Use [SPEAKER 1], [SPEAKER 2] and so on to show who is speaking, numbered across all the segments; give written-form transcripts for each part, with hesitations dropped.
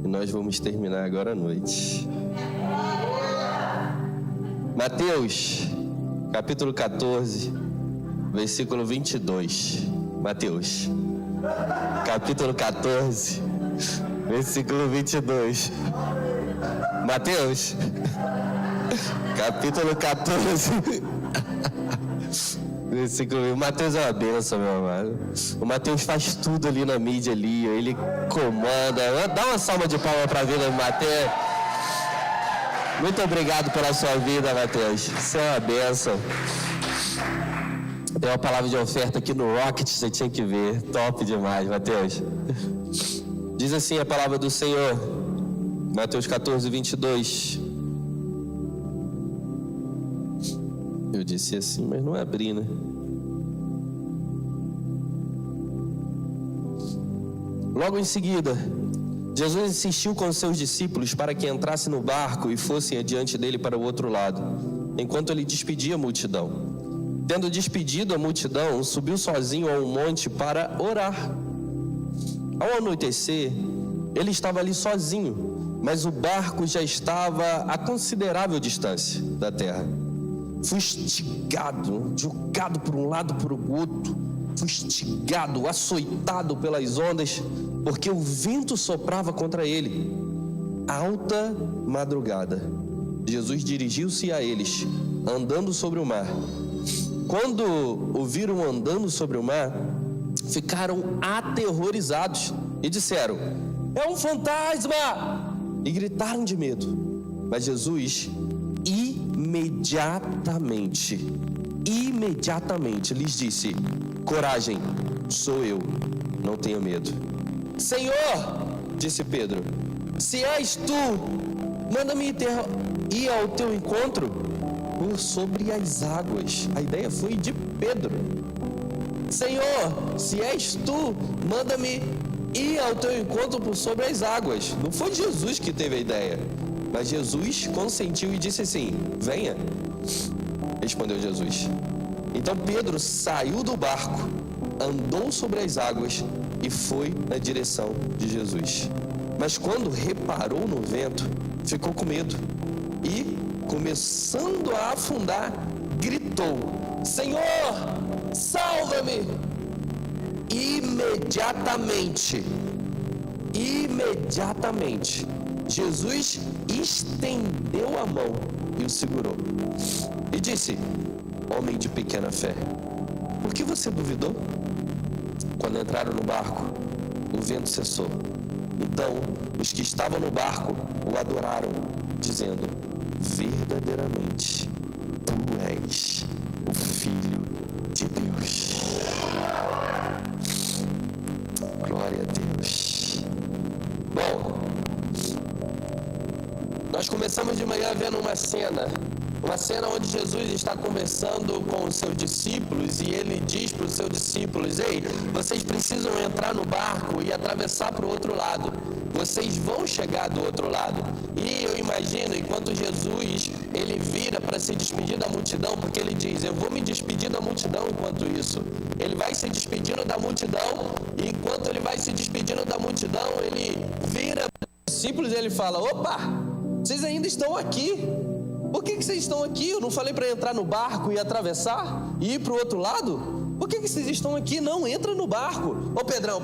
[SPEAKER 1] nós vamos terminar agora à noite. Mateus, capítulo 14, versículo 22. Mateus, capítulo 14, versículo 22. Mateus, capítulo 14, versículo. O Mateus é uma bênção, meu amado. O Mateus faz tudo ali na mídia ali, ele comanda. Dá uma salva de palmas para a vida do Mateus. Muito obrigado pela sua vida, Mateus. Isso é uma bênção. Tem uma palavra de oferta aqui no Rocket, você tinha que ver. Top demais, Mateus. Diz assim a palavra do Senhor, Mateus 14, 22. Eu disse assim, mas não abri, né? Logo em seguida, Jesus insistiu com os seus discípulos para que entrassem no barco e fossem adiante dele para o outro lado, enquanto ele despedia a multidão. Tendo despedido a multidão, subiu sozinho a um monte para orar. Ao anoitecer, ele estava ali sozinho, mas o barco já estava a considerável distância da terra. Fustigado, jogado por um lado para o outro, fustigado, açoitado pelas ondas, porque o vento soprava contra ele. Alta madrugada, Jesus dirigiu-se a eles, andando sobre o mar. Quando o viram andando sobre o mar, ficaram aterrorizados e disseram: é um fantasma! E gritaram de medo. Mas Jesus imediatamente lhes disse: coragem, sou eu, não tenha medo. Senhor, disse Pedro, se és tu, manda-me ir ao teu encontro por sobre as águas. A ideia foi de Pedro. Senhor, se és tu, manda-me ir ao teu encontro por sobre as águas. Não foi Jesus que teve a ideia, mas Jesus consentiu e disse assim: venha. Respondeu Jesus. Então Pedro saiu do barco, andou sobre as águas e foi na direção de Jesus. Mas quando reparou no vento, ficou com medo e, começando a afundar, gritou: Senhor, salva-me! Imediatamente, Jesus estendeu a mão e o segurou. E disse: homem de pequena fé, por que você duvidou? Quando entraram no barco, o vento cessou. Então, os que estavam no barco o adoraram, dizendo: verdadeiramente, tu és o Filho de Deus. Glória a Deus. Bom, nós começamos de manhã vendo uma cena onde Jesus está conversando com os seus discípulos e ele diz para os seus discípulos: ei, vocês precisam entrar no barco e atravessar para o outro lado. Vocês vão chegar do outro lado. E eu imagino, enquanto Jesus, ele vira para se despedir da multidão, porque ele diz: eu vou me despedir da multidão. Enquanto isso, ele vai se despedindo da multidão, e enquanto ele vai se despedindo da multidão, ele vira para os discípulos e ele fala: opa, vocês ainda estão aqui? Por que vocês estão aqui? Eu não falei para entrar no barco e atravessar e ir para o outro lado? Por que vocês estão aqui? Não, entra no barco. Ô Pedrão,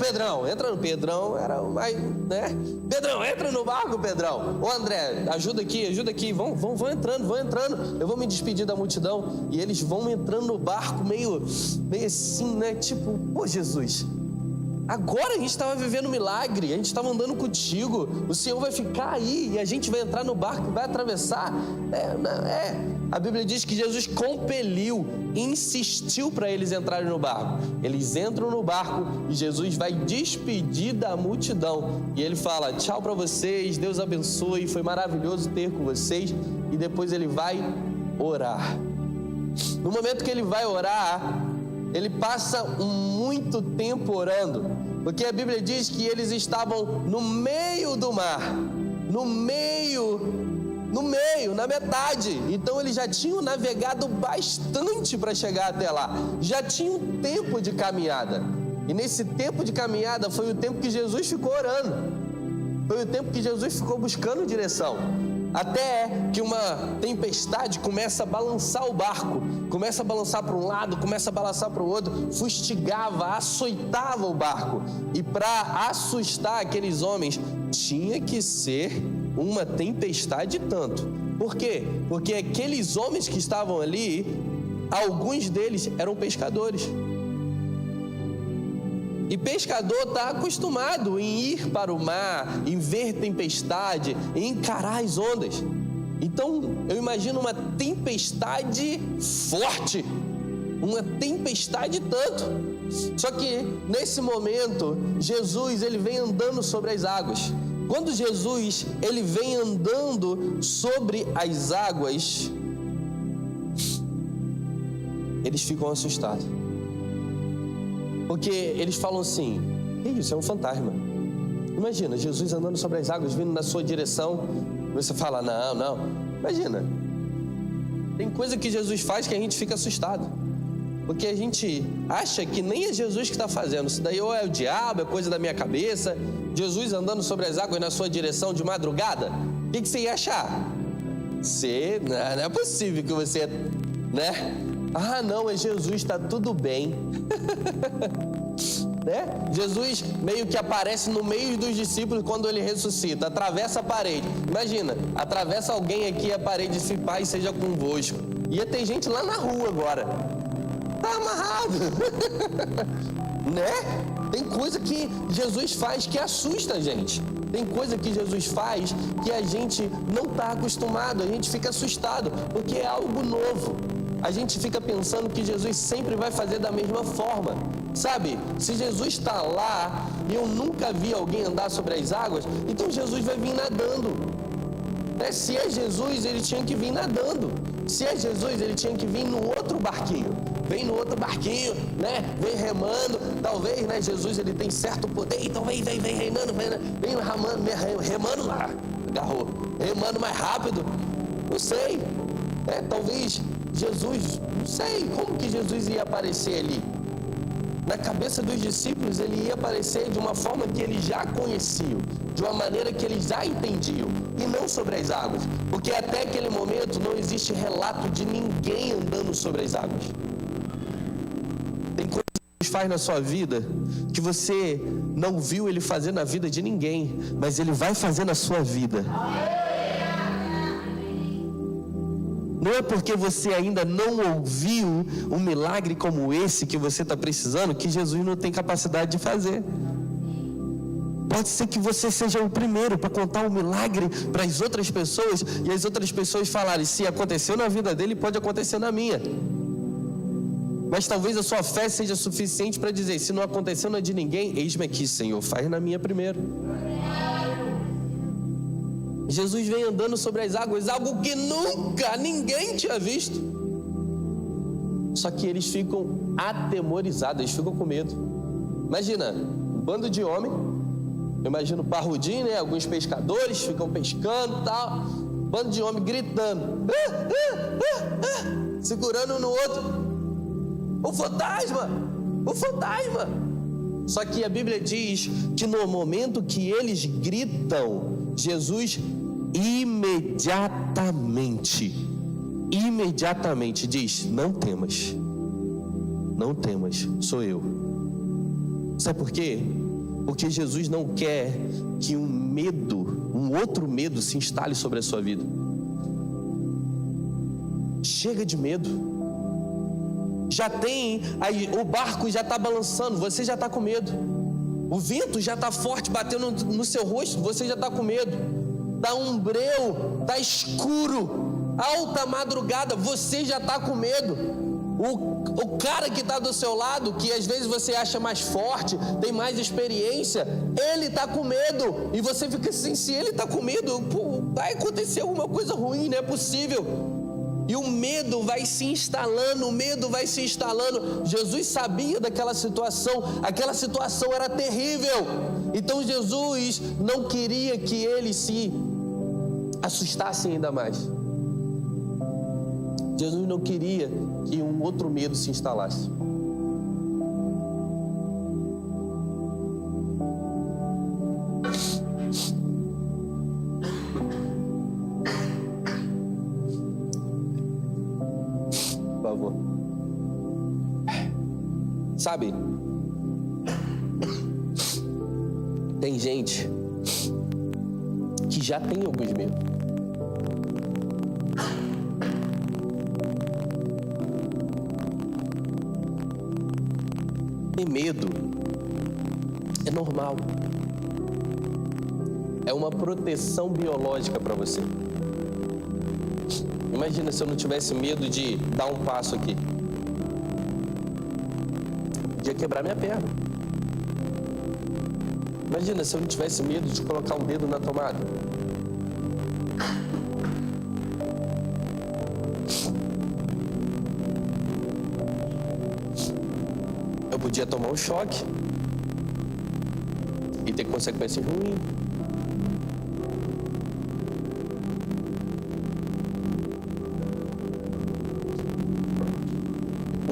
[SPEAKER 1] entra no... Pedrão era o mais, né? Pedrão, entra no barco, Pedrão. Ô André, ajuda aqui. Vão entrando. Eu vou me despedir da multidão. E eles vão entrando no barco meio assim, né? Tipo, pô, Jesus, agora a gente estava vivendo um milagre, a gente estava andando contigo, o Senhor vai ficar aí e a gente vai entrar no barco e vai atravessar. A Bíblia diz que Jesus compeliu, insistiu para eles entrarem no barco. Eles entram no barco e Jesus vai despedir da multidão. E ele fala: tchau para vocês, Deus abençoe, foi maravilhoso ter com vocês. E depois ele vai orar. No momento que ele vai orar, ele passa muito tempo orando, porque a Bíblia diz que eles estavam no meio do mar, na metade. Então eles já tinham navegado bastante para chegar até lá, já tinha um tempo de caminhada. E nesse tempo de caminhada foi o tempo que Jesus ficou orando. Foi o tempo que Jesus ficou buscando direção. Até que uma tempestade começa a balançar o barco, começa a balançar para um lado, começa a balançar para o outro, fustigava, açoitava o barco. E para assustar aqueles homens, tinha que ser uma tempestade tanto. Por quê? Porque aqueles homens que estavam ali, alguns deles eram pescadores. E pescador está acostumado em ir para o mar, em ver tempestade, em encarar as ondas. Então, eu imagino uma tempestade forte, uma tempestade tanto. Só que, nesse momento, Jesus, ele vem andando sobre as águas. Quando Jesus, ele vem andando sobre as águas, eles ficam assustados. Porque eles falam assim: que isso, é um fantasma. Imagina, Jesus andando sobre as águas, vindo na sua direção. Você fala: não. Imagina, tem coisa que Jesus faz que a gente fica assustado. Porque a gente acha que nem é Jesus que está fazendo. Isso daí ou é o diabo, é coisa da minha cabeça. Jesus andando sobre as águas na sua direção de madrugada. O que você ia achar? Não é possível que você, né? Ah, não, é Jesus, está tudo bem. Né? Jesus meio que aparece no meio dos discípulos quando ele ressuscita, atravessa a parede. Imagina, atravessa alguém aqui a parede e diz: Pai seja convosco. Ia ter gente lá na rua agora. Tá amarrado. Né? Tem coisa que Jesus faz que assusta a gente. Tem coisa que Jesus faz que a gente não está acostumado, a gente fica assustado, porque é algo novo. A gente fica pensando que Jesus sempre vai fazer da mesma forma. Sabe, se Jesus está lá e eu nunca vi alguém andar sobre as águas, então Jesus vai vir nadando. Se é Jesus, ele tinha que vir nadando. Se é Jesus, ele tinha que vir no outro barquinho. Vem no outro barquinho, né? Vem remando. Talvez, né? Jesus, ele tem certo poder. Então vem reinando, vem remando lá. Agarrou. Remando mais rápido. Não sei. Talvez Jesus, não sei como que Jesus ia aparecer ali. Na cabeça dos discípulos, ele ia aparecer de uma forma que eles já conheciam, de uma maneira que eles já entendiam, e não sobre as águas, porque até aquele momento não existe relato de ninguém andando sobre as águas. Tem coisas que Deus faz na sua vida que você não viu ele fazer na vida de ninguém, mas ele vai fazer na sua vida. Não é porque você ainda não ouviu um milagre como esse que você está precisando, que Jesus não tem capacidade de fazer. Pode ser que você seja o primeiro para contar um milagre para as outras pessoas, e as outras pessoas falarem: se aconteceu na vida dele, pode acontecer na minha. Mas talvez a sua fé seja suficiente para dizer: se não aconteceu na de ninguém, eis-me aqui, Senhor, faz na minha primeiro. Jesus vem andando sobre as águas, algo que nunca ninguém tinha visto. Só que eles ficam atemorizados, eles ficam com medo. Imagina, um bando de homem, eu imagino parrudinho, né? Alguns pescadores ficam pescando e tal. Bando de homem gritando, segurando um no outro. O fantasma! O fantasma! Só que a Bíblia diz que no momento que eles gritam, Jesus imediatamente diz: não temas, sou eu. Sabe por quê? Porque Jesus não quer que um outro medo se instale sobre a sua vida. Chega de medo. Já tem, o barco já está balançando, você já está com medo. O vento já está forte, batendo no seu rosto, você já está com medo. Está um breu, está escuro, alta madrugada, você já está com medo. O cara que está do seu lado, que às vezes você acha mais forte, tem mais experiência, ele está com medo. E você fica assim: se ele está com medo, vai acontecer alguma coisa ruim, não é possível. E o medo vai se instalando, Jesus sabia daquela situação, aquela situação era terrível. Então Jesus não queria que eles se assustassem ainda mais. Jesus não queria que um outro medo se instalasse. Sabe? Tem gente que já tem alguns medos. Ter medo é normal. É uma proteção biológica para você. Imagina se eu não tivesse medo de dar um passo aqui. Podia quebrar minha perna. Imagina se eu não tivesse medo de colocar um dedo na tomada. Eu podia tomar um choque e ter consequências ruins.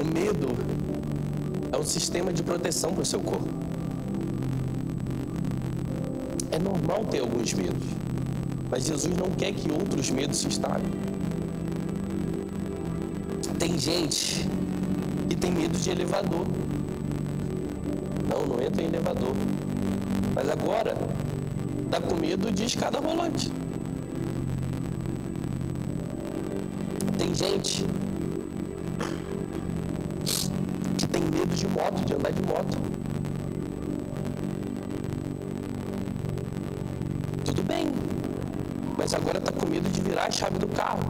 [SPEAKER 1] O medo é um sistema de proteção para o seu corpo. É normal ter alguns medos, mas Jesus não quer que outros medos se instalem. Tem gente que tem medo de elevador. Não entra em elevador. Mas agora está com medo de escada rolante. Tem gente que tem medo de moto, de andar de moto. Tudo bem, mas agora está com medo de virar a chave do carro,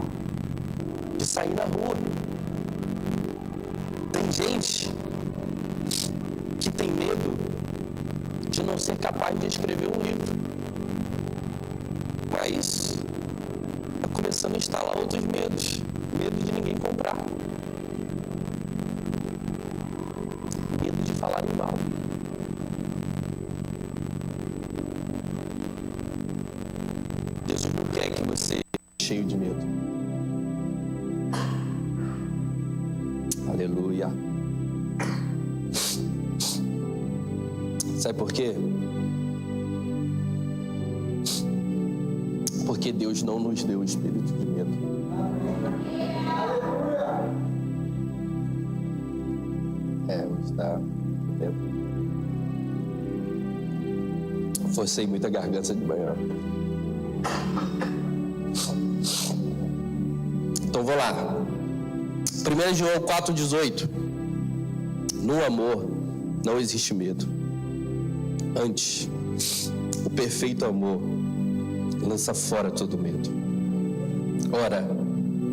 [SPEAKER 1] de sair na rua. Tem gente que tem medo de não ser capaz de escrever um livro, mas está começando a instalar outros medos. Medo de ninguém comprar, medo de falarem mal. Jesus não quer que você seja cheio de medo. Aleluia. Sabe por quê? Porque Deus não nos deu o espírito de medo. Hoje está vendo. Forcei muita garganta de manhã. Então vou lá. 1 João 4,18. No amor não existe medo. Antes, o perfeito amor lança fora todo medo. Ora,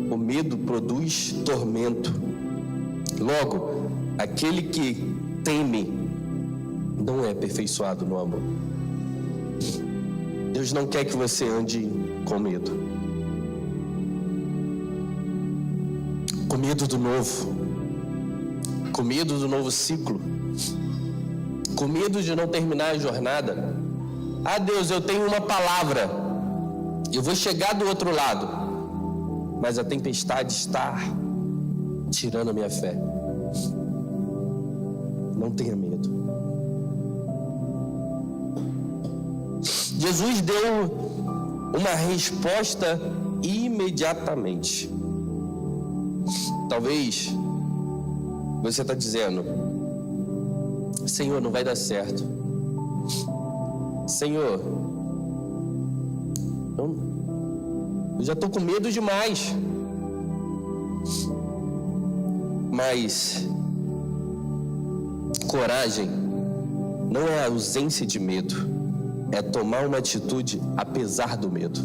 [SPEAKER 1] o medo produz tormento. Logo, aquele que teme não é aperfeiçoado no amor. Deus não quer que você ande com medo. Com medo do novo. Com medo do novo ciclo. Com medo de não terminar a jornada. Ah, Deus, eu tenho uma palavra. Eu vou chegar do outro lado. Mas a tempestade está tirando a minha fé. Não tenha medo. Jesus deu uma resposta imediatamente. Talvez você está dizendo: Senhor, não vai dar certo. Senhor, eu já estou com medo demais. Mas coragem não é a ausência de medo, é tomar uma atitude apesar do medo.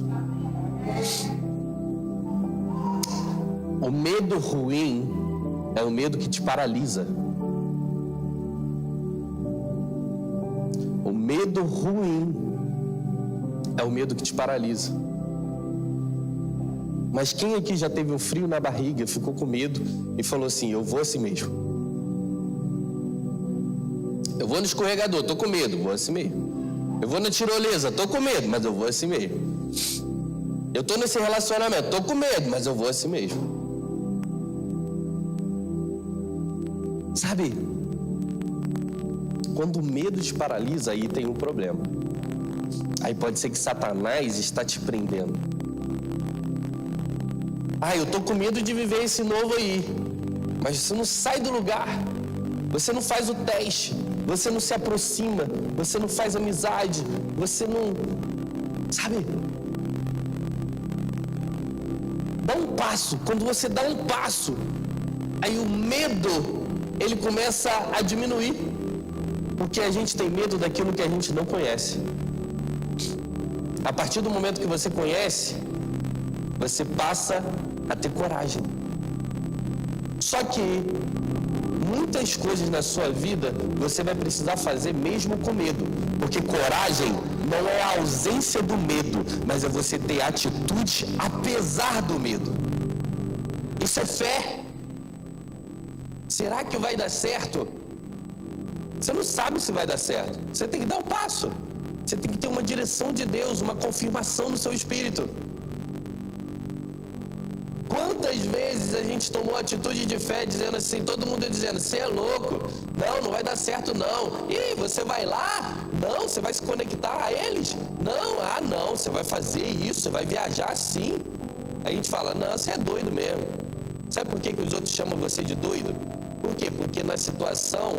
[SPEAKER 1] O medo ruim é o medo que te paralisa. O medo ruim é o medo que te paralisa. Mas quem aqui já teve um frio na barriga, ficou com medo e falou assim: eu vou assim mesmo. Eu vou no escorregador, tô com medo, vou assim mesmo. Eu vou na tirolesa, tô com medo, mas eu vou assim mesmo. Eu tô nesse relacionamento, tô com medo, mas eu vou assim mesmo. Sabe? Quando o medo te paralisa, aí tem um problema. Aí pode ser que Satanás está te prendendo. Ah, eu tô com medo de viver esse novo aí. Mas você não sai do lugar. Você não faz o teste, você não se aproxima, você não faz amizade, você não, sabe? Dá um passo. Quando você dá um passo, aí o medo, ele começa a diminuir. Porque a gente tem medo daquilo que a gente não conhece. A partir do momento que você conhece, você passa a ter coragem. Só que muitas coisas na sua vida você vai precisar fazer mesmo com medo. Porque coragem não é a ausência do medo, mas é você ter atitude apesar do medo. Isso é fé. Será que vai dar certo? Você não sabe se vai dar certo. Você tem que dar um passo. Você tem que ter uma direção de Deus, uma confirmação no seu espírito. Quantas vezes a gente tomou atitude de fé dizendo assim, todo mundo dizendo, você é louco, não vai dar certo não. E você vai lá? Não, você vai se conectar a eles? Não, você vai fazer isso, você vai viajar sim. Aí a gente fala, não, você é doido mesmo. Sabe por que os outros chamam você de doido? Por quê? Porque na situação,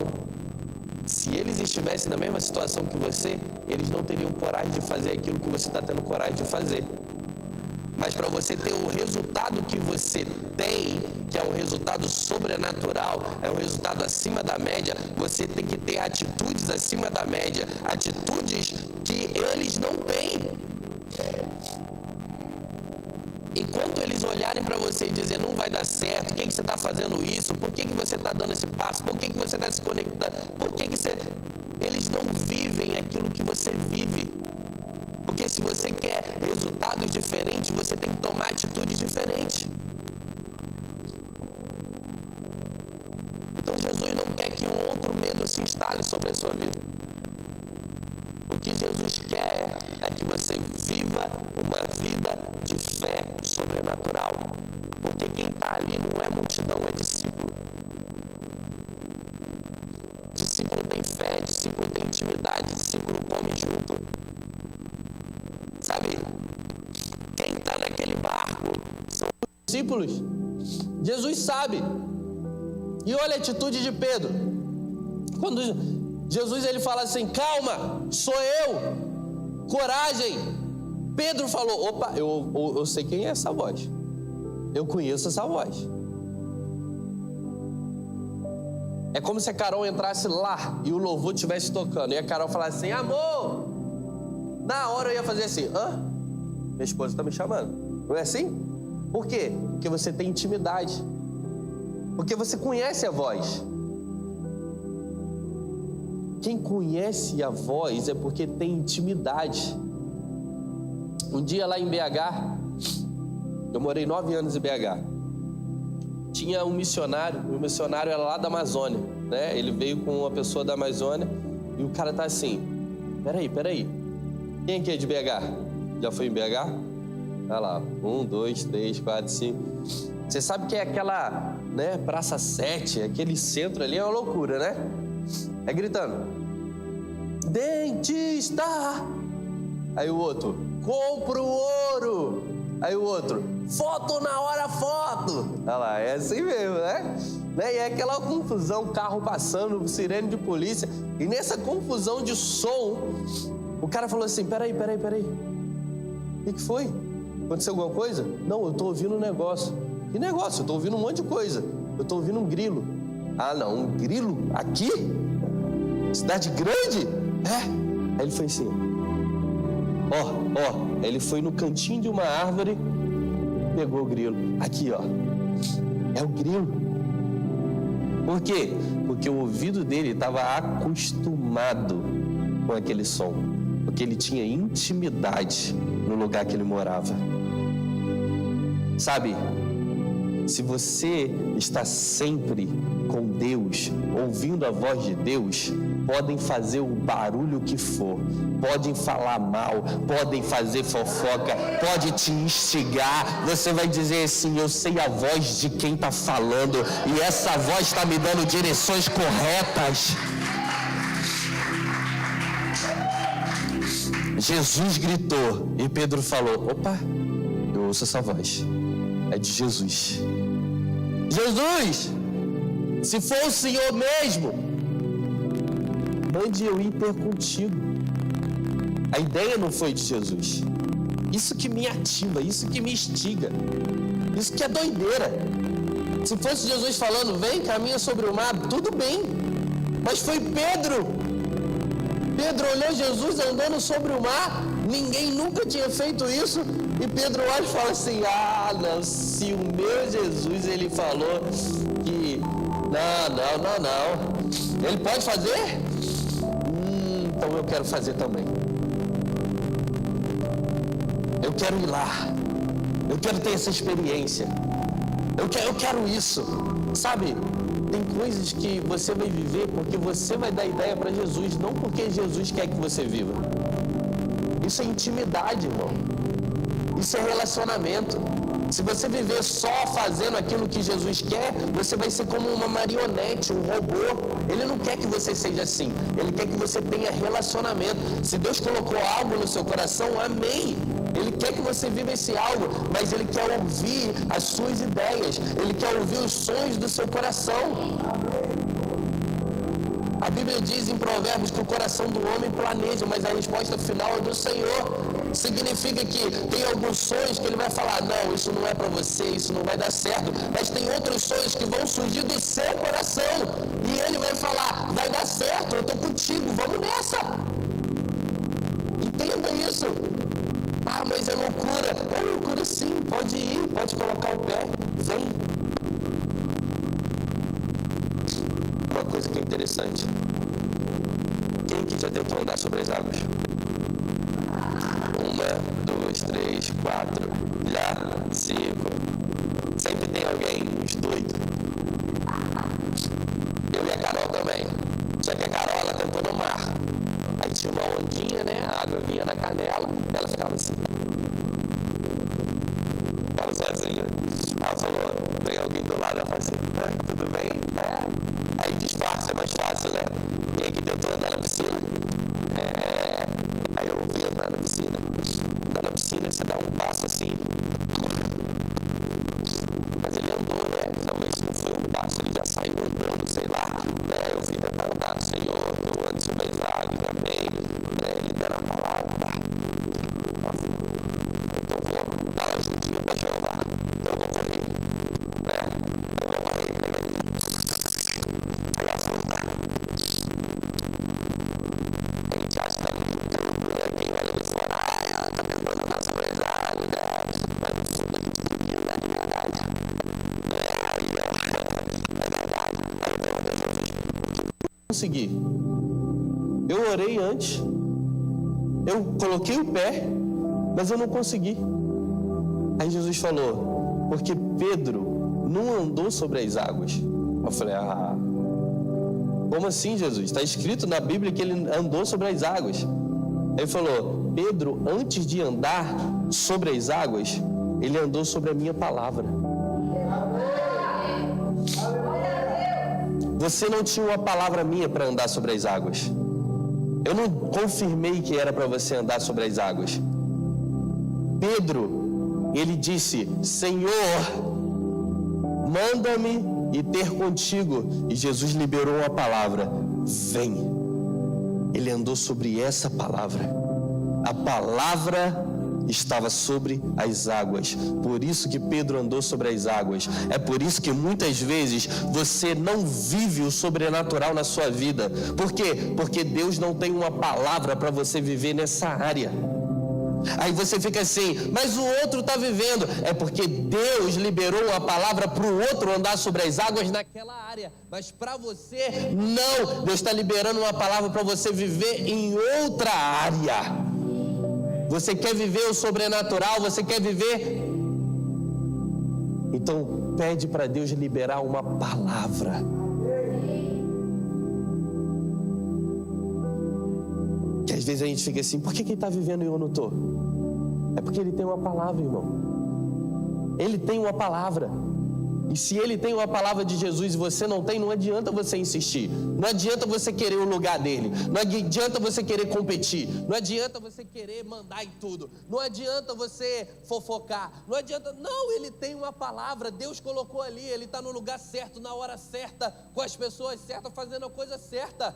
[SPEAKER 1] se eles estivessem na mesma situação que você, eles não teriam coragem de fazer aquilo que você está tendo coragem de fazer. Mas para você ter o resultado que você tem, que é um resultado sobrenatural, é um resultado acima da média, você tem que ter atitudes acima da média, atitudes que eles não têm. Enquanto eles olharem para você e dizer não vai dar certo, por que você está fazendo isso, por que você está dando esse passo, por que você está se conectando, por que você... Eles não vivem aquilo que você vive. Porque se você quer resultados diferentes, você tem que tomar atitudes diferentes. Então Jesus não quer que um outro medo se instale sobre a sua vida. O que Jesus quer é que você viva uma vida de fé sobrenatural. Porque quem está ali não é multidão, é discípulo. Discípulo tem fé, discípulo tem intimidade, discípulo come junto. Sabe? Quem está naquele barco são os discípulos. Jesus sabe. E olha a atitude de Pedro. Quando Jesus ele fala assim, calma, sou eu, coragem. Pedro falou, opa, eu sei quem é essa voz. Eu conheço essa voz. É como se a Carol entrasse lá e o louvor estivesse tocando. E a Carol falasse assim, amor. Na hora eu ia fazer assim, minha esposa está me chamando. Não é assim? Por quê? Porque você tem intimidade. Porque você conhece a voz. Quem conhece a voz é porque tem intimidade. Um dia lá em BH, eu morei 9 anos em BH. Tinha um missionário, o missionário era lá da Amazônia, né? Ele veio com uma pessoa da Amazônia e o cara tá assim, peraí. Quem aqui é de BH? Já foi em BH? Olha lá, 1, 2, 3, 4, 5. Você sabe que é aquela, né, Praça 7, aquele centro ali é uma loucura, né? É gritando, dentista! Aí o outro, compra o ouro! Aí o outro, foto na hora, foto! Olha lá, é assim mesmo, né? E é aquela confusão, carro passando, sirene de polícia. E nessa confusão de som, o cara falou assim, peraí. O que foi? Aconteceu alguma coisa? Não, eu tô ouvindo um negócio. Que negócio? Eu tô ouvindo um monte de coisa. Eu tô ouvindo um grilo. Ah, não, um grilo? Aqui? Cidade grande? É. Aí ele foi assim, ó. Ele foi no cantinho de uma árvore, pegou o grilo. Aqui, ó. É o grilo. Por quê? Porque o ouvido dele estava acostumado com aquele som. Porque ele tinha intimidade no lugar que ele morava. Sabe? Se você está sempre com Deus, ouvindo a voz de Deus, podem fazer o barulho que for, podem falar mal, podem fazer fofoca, pode te instigar, você vai dizer assim, eu sei a voz de quem está falando e essa voz está me dando direções corretas. Jesus gritou e Pedro falou, opa, eu ouço essa voz, é de Jesus. Jesus, se for o Senhor mesmo, mande eu ir ter contigo. A ideia não foi de Jesus. Isso que me ativa, isso que me instiga, isso que é doideira. Se fosse Jesus falando, vem, caminha sobre o mar, tudo bem. Mas foi Pedro. Pedro olhou Jesus andando sobre o mar, ninguém nunca tinha feito isso. E Pedro olha e fala assim, não, se o meu Jesus, ele falou que, não. Ele pode fazer? Então eu quero fazer também. Eu quero ir lá. Eu quero ter essa experiência. Eu quero isso. Sabe, tem coisas que você vai viver porque você vai dar ideia para Jesus, não porque Jesus quer que você viva. Isso é intimidade, irmão. Isso é relacionamento. Se você viver só fazendo aquilo que Jesus quer, você vai ser como uma marionete, um robô. Ele não quer que você seja assim. Ele quer que você tenha relacionamento. Se Deus colocou algo no seu coração, amém. Ele quer que você viva esse algo, mas Ele quer ouvir as suas ideias. Ele quer ouvir os sonhos do seu coração. A Bíblia diz em Provérbios que o coração do homem planeja, mas a resposta final é do Senhor. Significa que tem alguns sonhos que Ele vai falar, não, isso não é para você, isso não vai dar certo. Mas tem outros sonhos que vão surgir do seu coração. E Ele vai falar, vai dar certo, eu estou contigo, vamos nessa. Entenda isso. Mas é loucura. É loucura sim, pode ir, pode colocar o pé, vem. Uma coisa que é interessante. Quem que já tentou andar sobre as águas? 1, 2, 3, 4, já, 5. Sempre tem alguém, uns doidos. Eu e a Carol também. Só que a Carol, ela tentou no mar. Aí tinha uma ondinha, né? A água vinha na canela, ela ficava assim. Ficava sozinha. Ela falou, tem alguém do lado, ela falou assim, tudo bem? Aí disfarça, é mais fácil, né? Quem é que tentou andar na piscina? Aí eu ouvi andar na piscina. Andar na piscina, você dá um passo assim. Mas ele andou, né? Talvez não foi um passo, ele já saiu andando, sei lá. Né? Eu fui tentar andar no Senhor, que eu ando sobre as águas, amém. Ele deram a palavra. Então vou dar uma ajudinha para Jeová. Então eu vou correr. Eu vou correr, Aí ela falou, a gente acha que tá muito tempo, né? Quem olha de fora, ela tá tentando andar sobre as águas, né? Mas no fundo a gente queria andar de verdade. É verdade. Aí eu perguntei a Jesus, consegui. Eu orei antes, eu coloquei o pé, mas eu não consegui. Aí Jesus falou, porque Pedro não andou sobre as águas. Eu falei, como assim, Jesus? Está escrito na Bíblia que ele andou sobre as águas. Aí ele falou, Pedro, antes de andar sobre as águas, ele andou sobre a minha palavra. Você não tinha uma palavra minha para andar sobre as águas. Eu não confirmei que era para você andar sobre as águas. Pedro, ele disse, Senhor, manda-me ir ter contigo. E Jesus liberou uma palavra, vem. Ele andou sobre essa palavra. A palavra estava sobre as águas. Por isso que Pedro andou sobre as águas. É por isso que muitas vezes você não vive o sobrenatural na sua vida. Por quê? Porque Deus não tem uma palavra para você viver nessa área. Aí você fica assim, mas o outro está vivendo. É porque Deus liberou uma palavra para o outro andar sobre as águas naquela área. Mas para você, não. Deus está liberando uma palavra para você viver em outra área. Você quer viver o sobrenatural? Você quer viver? Então pede para Deus liberar uma palavra. Que às vezes a gente fica assim, por que ele está vivendo e eu não estou? É porque ele tem uma palavra, irmão. Ele tem uma palavra. E se ele tem uma palavra de Jesus e você não tem, não adianta você insistir. Não adianta você querer o lugar dele. Não adianta você querer competir. Não adianta você querer mandar em tudo. Não adianta você fofocar. Não adianta. Não, ele tem uma palavra. Deus colocou ali. Ele está no lugar certo, na hora certa, com as pessoas certas, fazendo a coisa certa.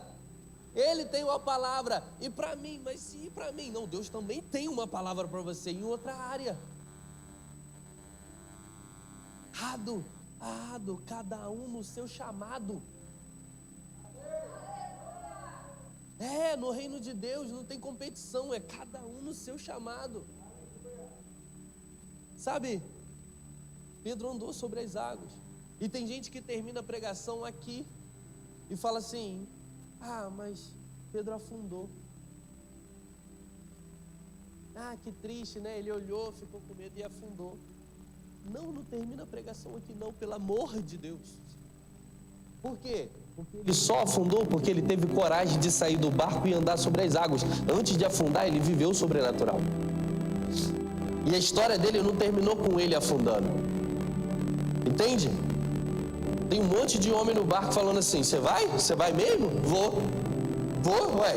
[SPEAKER 1] Ele tem uma palavra, e para mim, mas e para mim? Não, Deus também tem uma palavra para você em outra área. Cada um no seu chamado. No reino de Deus não tem competição, é cada um no seu chamado. Sabe, Pedro andou sobre as águas. E tem gente que termina a pregação aqui e fala assim: mas Pedro afundou. Que triste, né? Ele olhou, ficou com medo e afundou. Não termina a pregação aqui não, pelo amor de Deus. Por quê? Porque ele só afundou porque ele teve coragem de sair do barco e andar sobre as águas. Antes de afundar, ele viveu o sobrenatural. E a história dele não terminou com ele afundando. Entende? Tem um monte de homem no barco falando assim: você vai? Você vai mesmo? Vou,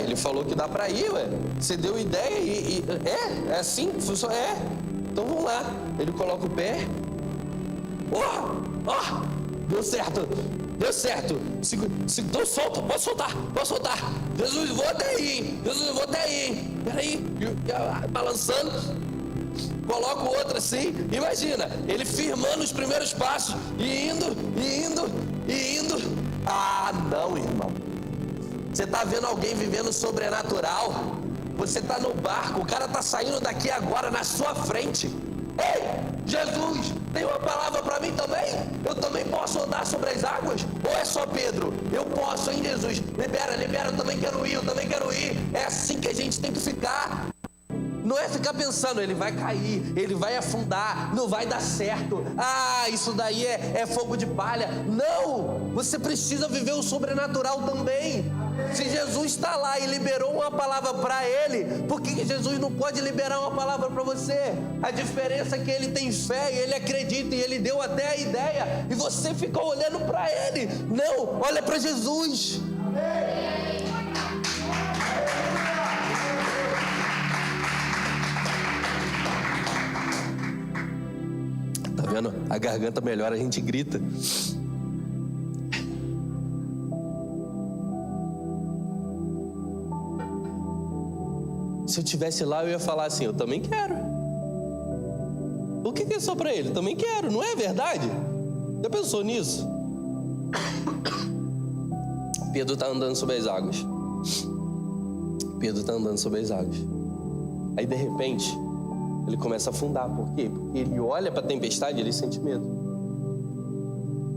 [SPEAKER 1] ele falou que dá pra ir, você deu ideia é assim? Então vamos lá. Ele coloca o pé. Deu certo. Então solta, pode soltar. Jesus, vou até aí, hein? Peraí, balançando. Coloca o outro assim, imagina, ele firmando os primeiros passos, e indo. Não, irmão. Você está vendo alguém vivendo sobrenatural? Você está no barco, o cara está saindo daqui agora na sua frente. Ei, Jesus, tem uma palavra para mim também? Eu também posso andar sobre as águas? Ou é só Pedro? Eu posso, hein, Jesus? Libera, eu também quero ir. É assim que a gente tem que ficar. Não é ficar pensando, ele vai cair, ele vai afundar, não vai dar certo. Isso daí é fogo de palha. Não, você precisa viver o sobrenatural também. Se Jesus está lá e liberou uma palavra para ele, por que Jesus não pode liberar uma palavra para você? A diferença é que ele tem fé e ele acredita e ele deu até a ideia, e você fica olhando para ele. Não, olha para Jesus. Tá vendo? A garganta melhora, a gente grita. Se eu estivesse lá, eu ia falar assim: eu também quero. O que é só para ele? Eu também quero, não é verdade? Já pensou nisso? Pedro está andando sobre as águas. Aí de repente ele começa a afundar. Por quê? Porque ele olha para a tempestade e ele sente medo.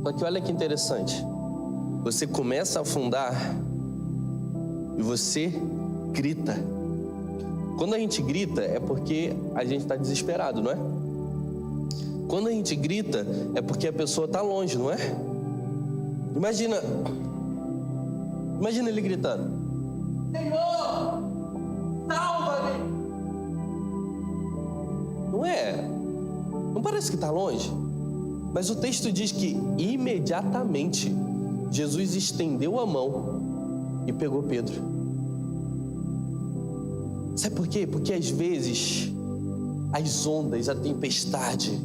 [SPEAKER 1] Só que olha que interessante. Você começa a afundar e você grita. Quando a gente grita é porque a gente está desesperado, não é? Quando a gente grita é porque a pessoa está longe, não é? Imagina ele gritando: Senhor, salva-me! Não é? Não parece que está longe? Mas o texto diz que imediatamente Jesus estendeu a mão e pegou Pedro. Sabe por quê? Porque às vezes as ondas, a tempestade,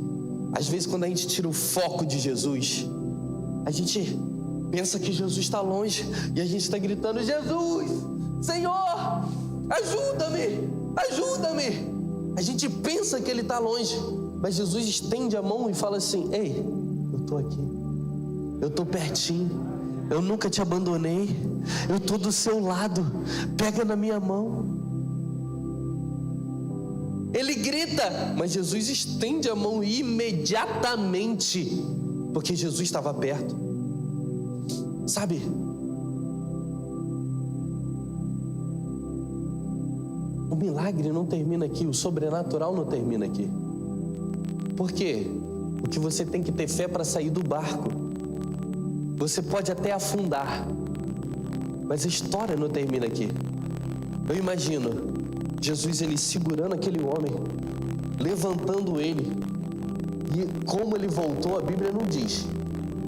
[SPEAKER 1] às vezes quando a gente tira o foco de Jesus, a gente pensa que Jesus está longe e a gente está gritando: Jesus, Senhor, ajuda-me. A gente pensa que Ele está longe, mas Jesus estende a mão e fala assim: ei, eu estou aqui, eu estou pertinho, eu nunca te abandonei, eu estou do seu lado, pega na minha mão. Ele grita, mas Jesus estende a mão imediatamente, porque Jesus estava perto. Sabe? O milagre não termina aqui, o sobrenatural não termina aqui. Por quê? Porque você tem que ter fé para sair do barco. Você pode até afundar, mas a história não termina aqui. Eu imagino Jesus, ele segurando aquele homem, levantando ele, e como ele voltou, a Bíblia não diz,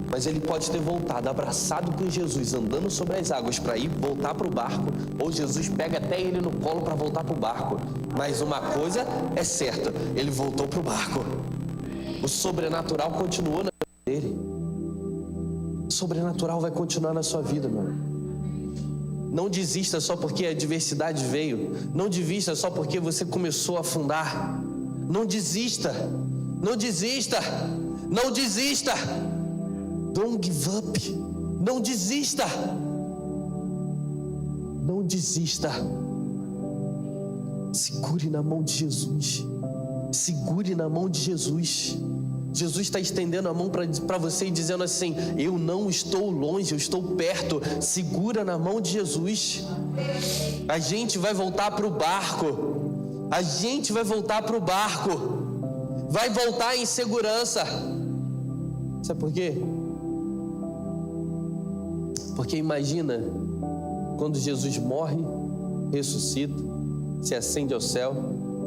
[SPEAKER 1] mas ele pode ter voltado abraçado com Jesus, andando sobre as águas para ir voltar para o barco, ou Jesus pega até ele no colo para voltar para o barco. Mas uma coisa é certa, ele voltou para o barco. O sobrenatural continuou na vida dele. O sobrenatural vai continuar na sua vida, meu irmão. Não desista só porque a adversidade veio. Não desista só porque você começou a afundar. Não desista. Não desista. Não desista. Don't give up. Não desista. Não desista. Segure na mão de Jesus. Segure na mão de Jesus. Jesus está estendendo a mão para você e dizendo assim: eu não estou longe, eu estou perto. Segura na mão de Jesus. A gente vai voltar para o barco. A gente vai voltar para o barco. Vai voltar em segurança. Sabe por quê? Porque imagina quando Jesus morre, ressuscita, se ascende ao céu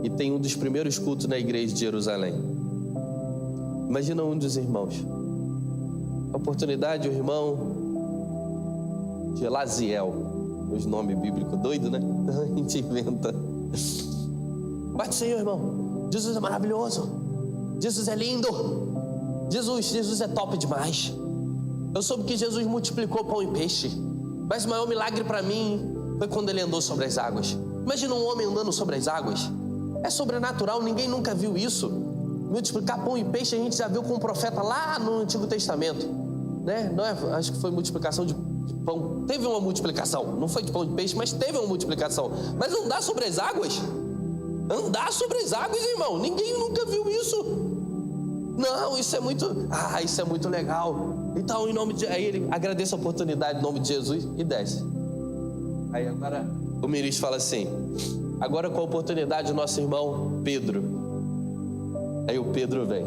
[SPEAKER 1] e tem um dos primeiros cultos na igreja de Jerusalém. Imagina um dos irmãos. A oportunidade, o irmão Gelaziel, os nomes bíblicos doido, né? A gente inventa. Bate o Senhor, irmão. Jesus é maravilhoso. Jesus é lindo. Jesus é top demais. Eu soube que Jesus multiplicou pão e peixe, mas o maior milagre para mim foi quando ele andou sobre as águas. Imagina um homem andando sobre as águas. É sobrenatural, ninguém nunca viu isso. Multiplicar pão e peixe a gente já viu com um profeta lá no Antigo Testamento, né? Não é, acho que foi multiplicação de pão. Teve uma multiplicação, não foi de pão e peixe, mas teve uma multiplicação. Mas andar sobre as águas? Andar sobre as águas, irmão, ninguém nunca viu isso. Não, isso é muito legal. Então, em nome de... Aí ele agradece a oportunidade em nome de Jesus e desce. Aí agora o ministro fala assim: agora com a oportunidade o nosso irmão Pedro. Aí o Pedro vem.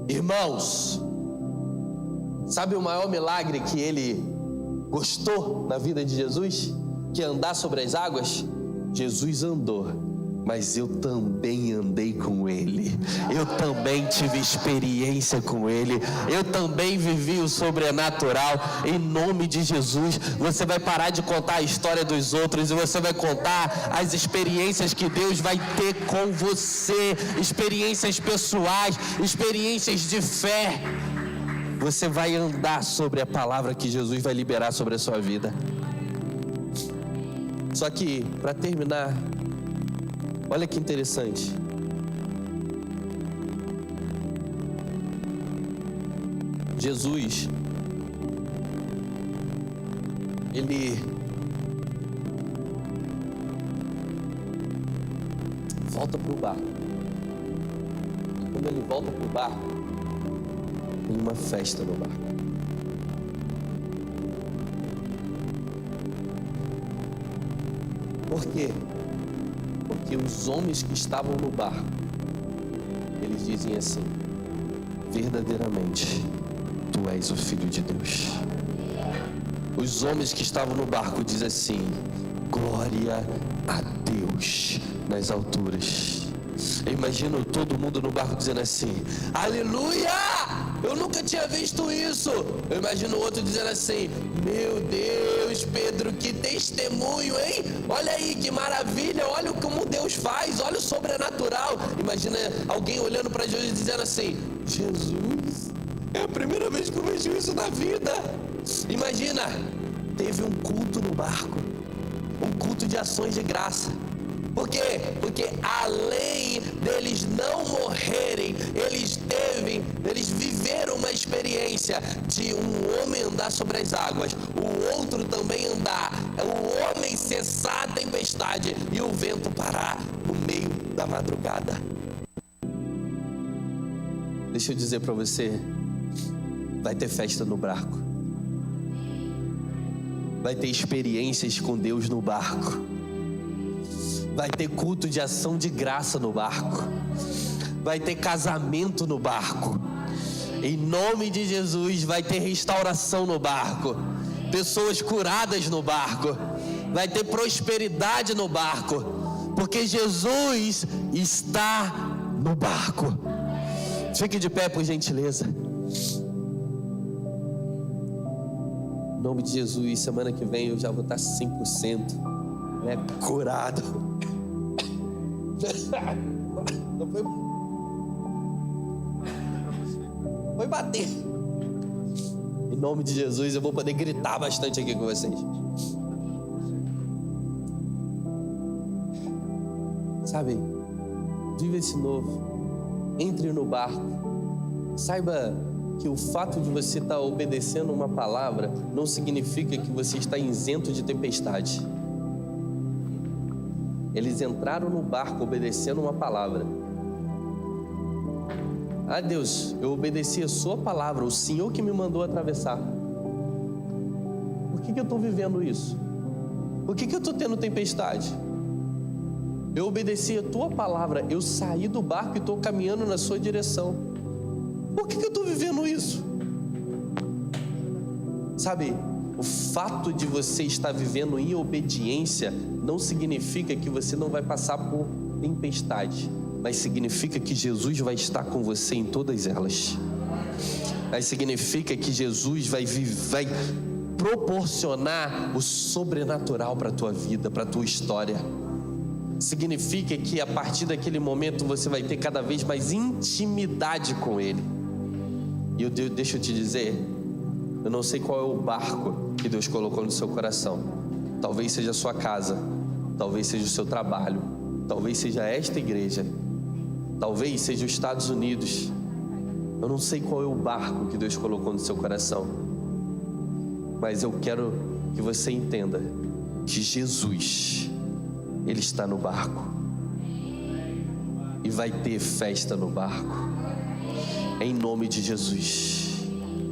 [SPEAKER 1] Irmãos, sabe o maior milagre que ele gostou na vida de Jesus? Que é andar sobre as águas? Jesus andou, mas eu também andei com ele. Eu também tive experiência com ele. Eu também vivi o sobrenatural. Em nome de Jesus, você vai parar de contar a história dos outros e você vai contar as experiências que Deus vai ter com você. Experiências pessoais, experiências de fé. Você vai andar sobre a palavra que Jesus vai liberar sobre a sua vida. Só que, para terminar, olha que interessante. Jesus, ele volta para o barco. E quando ele volta para o barco, tem uma festa no barco. Por quê? Porque os homens que estavam no barco, eles dizem assim: verdadeiramente, tu és o Filho de Deus. Os homens que estavam no barco dizem assim: glória a Deus nas alturas. Eu imagino todo mundo no barco dizendo assim: aleluia! Eu nunca tinha visto isso. Eu imagino o outro dizendo assim: meu Deus, Pedro, que testemunho, hein? Olha aí, que maravilha, olha como Deus faz, olha o sobrenatural. Imagina alguém olhando para Jesus e dizendo assim: Jesus, é a primeira vez que eu vejo isso na vida. Imagina, teve um culto no barco, um culto de ações de graça. Por quê? Porque além deles não morrerem, eles viveram uma experiência de um homem andar sobre as águas, o outro também andar, o homem cessar a tempestade e o vento parar no meio da madrugada. Deixa eu dizer para você, vai ter festa no barco, vai ter experiências com Deus no barco. Vai ter culto de ação de graça no barco. Vai ter casamento no barco. Em nome de Jesus, vai ter restauração no barco. Pessoas curadas no barco. Vai ter prosperidade no barco. Porque Jesus está no barco. Fique de pé, por gentileza. Em nome de Jesus, semana que vem eu já vou estar 100%, né, curado. Não foi bater. Em nome de Jesus, eu vou poder gritar bastante aqui com vocês. Sabe, viva esse novo. Entre no barco. Saiba que o fato de você estar obedecendo uma palavra não significa que você está isento de tempestade. Eles entraram no barco obedecendo uma palavra. Ah, Deus, eu obedeci a sua palavra, o Senhor que me mandou atravessar. Por que eu estou vivendo isso? Por que eu estou tendo tempestade? Eu obedeci a tua palavra, eu saí do barco e estou caminhando na sua direção. Por que eu estou vivendo isso? Sabe, o fato de você estar vivendo em obediência não significa que você não vai passar por tempestade, mas significa que Jesus vai estar com você em todas elas. Mas significa que Jesus vai proporcionar o sobrenatural para a tua vida, para a tua história. Significa que a partir daquele momento você vai ter cada vez mais intimidade com Ele. E deixa eu te dizer, eu não sei qual é o barco que Deus colocou no seu coração. Talvez seja a sua casa, talvez seja o seu trabalho, talvez seja esta igreja, talvez seja os Estados Unidos. Eu não sei qual é o barco que Deus colocou no seu coração, mas eu quero que você entenda que Jesus, Ele está no barco e vai ter festa no barco, em nome de Jesus.